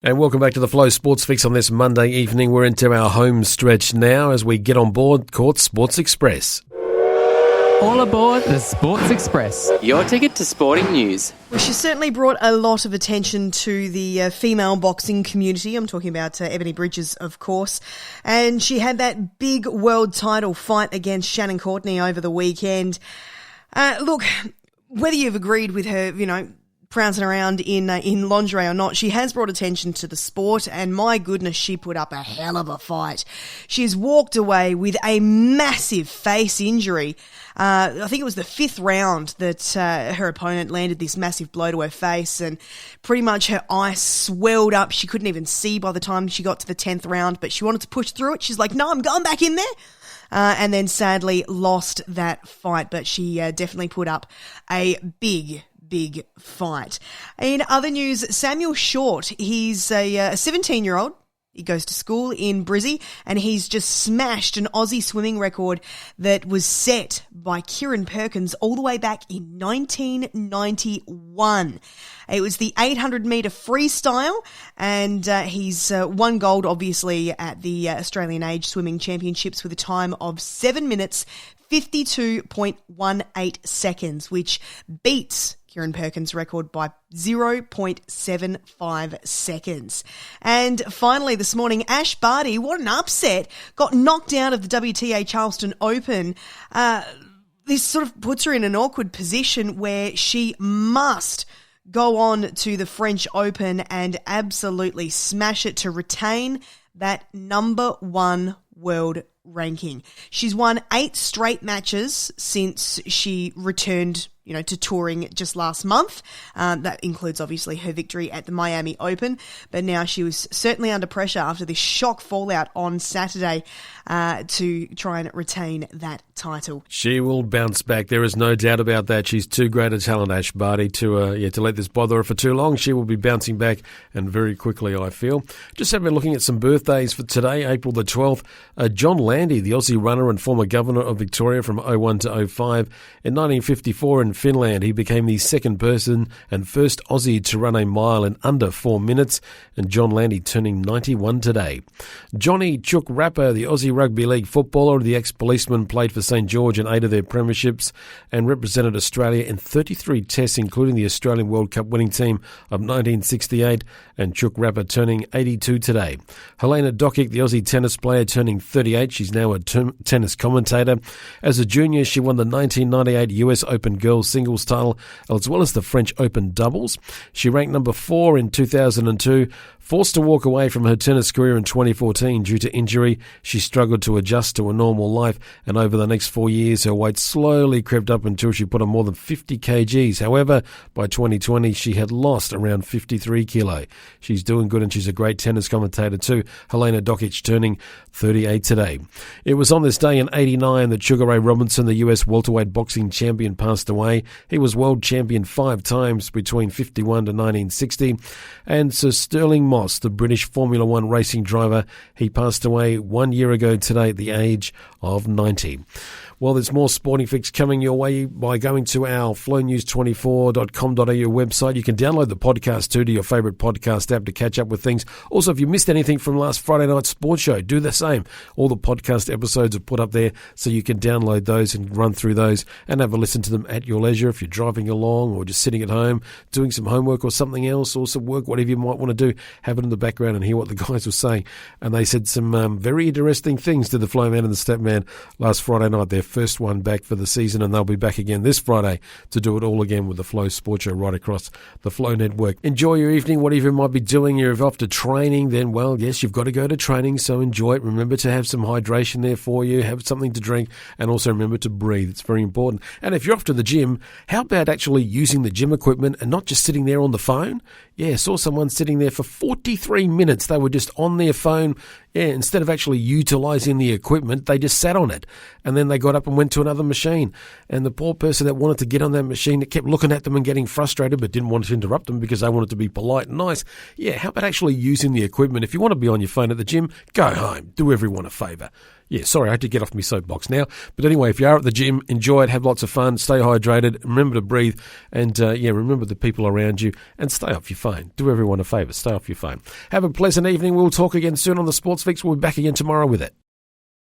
And welcome back to the Flow Sports Fix on this Monday evening. We're into our home stretch now as we get on board Court Sports Express. All aboard the Sports Express, your ticket to sporting news. Well, she certainly brought a lot of attention to the female boxing community. I'm talking about Ebony Bridges, of course. And she had that big world title fight against Shannon Courtenay over the weekend. Look, whether you've agreed with her, prancing around in lingerie or not, she has brought attention to the sport, and my goodness, she put up a hell of a fight. She's walked away with a massive face injury. I think it was the fifth round that her opponent landed this massive blow to her face, and pretty much her eye swelled up. She couldn't even see by the time she got to the 10th round, but she wanted to push through it. She's like, no, I'm going back in there. And then sadly lost that fight, but she definitely put up a big fight. In other news, Samuel Short, he's a 17-year-old. He goes to school in Brizzy, and he's just smashed an Aussie swimming record that was set by Kieren Perkins all the way back in 1991. It was the 800-metre freestyle, and he's won gold, obviously, at the Australian Age Swimming Championships with a time of 7 minutes, 52.18 seconds, which beats Kieren Perkins' record by 0.75 seconds. And finally this morning, Ash Barty, what an upset, got knocked out of the WTA Charleston Open. This sort of puts her in an awkward position where she must go on to the French Open and absolutely smash it to retain that number one world ranking. She's won 8 straight matches since she returned, to touring just last month. That includes, obviously, her victory at the Miami Open. But now she was certainly under pressure after this shock fallout on Saturday to try and retain that title. She will bounce back. There is no doubt about that. She's too great a talent, Ash Barty, to let this bother her for too long. She will be bouncing back, and very quickly, I feel. Just have been looking at some birthdays for today, April the 12th. John Landy, the Aussie runner and former governor of Victoria from 01 to 05. In 1954 in Finland, he became the second person and first Aussie to run a mile in under 4 minutes, and John Landy turning 91 today. Johnny Chook Rapper, the Aussie Rugby League footballer, the ex-policeman, played for St George in 8 of their premierships and represented Australia in 33 tests, including the Australian World Cup winning team of 1968, and Chook Rapper turning 82 today. Jelena Dokic, the Aussie tennis player, turning 38. She's now a tennis commentator. As a junior, she won the 1998 US Open Girls Singles title, as well as the French Open Doubles. She ranked number 4 in 2002. Forced to walk away from her tennis career in 2014 due to injury, she struggled to adjust to a normal life, and over the next 4 years, her weight slowly crept up until she put on more than 50 kgs. However, by 2020, she had lost around 53 kilo. She's doing good, and she's a great tennis commentator too. Jelena Dokic turning 38 today. It was on this day in 89 that Sugar Ray Robinson, the US welterweight boxing champion, passed away. He was world champion 5 times between 51 to 1960. And Sir Sterling Moss, the British Formula One racing driver, he passed away 1 year ago today at the age of 90. Well, there's more Sporting Fix coming your way by going to our flownews24.com.au website. You can download the podcast too to your favourite podcast app to catch up with things. Also, if you missed anything from last Friday night's sports show, do the same. All the podcast episodes are put up there so you can download those and run through those and have a listen to them at your leisure if you're driving along or just sitting at home doing some homework or something else or some work, whatever you might want to do. Have it in the background and hear what the guys were saying. And they said some very interesting things to the Flow Man and the Step Man last Friday night. Their first one back for the season, and they'll be back again this Friday to do it all again with the Flow Sports Show right across the Flow Network. Enjoy your evening, whatever you might be doing. You're off to training, then, well, yes, you've got to go to training, so enjoy it. Remember to have some hydration there for you, have something to drink, and also remember to breathe. It's very important. And if you're off to the gym, how about actually using the gym equipment and not just sitting there on the phone? Yeah, saw someone sitting there for 43 minutes. They were just on their phone. Yeah, instead of actually utilising the equipment, they just sat on it. And then they got up and went to another machine. And the poor person that wanted to get on that machine, that kept looking at them and getting frustrated but didn't want to interrupt them because they wanted to be polite and nice. Yeah, how about actually using the equipment? If you want to be on your phone at the gym, go home. Do everyone a favour. Yeah, sorry, I had to get off my soapbox now. But anyway, if you are at the gym, enjoy it, have lots of fun, stay hydrated, remember to breathe, and remember the people around you, and stay off your phone. Do everyone a favour, stay off your phone. Have a pleasant evening. We'll talk again soon on the Sports Fix. We'll be back again tomorrow with it.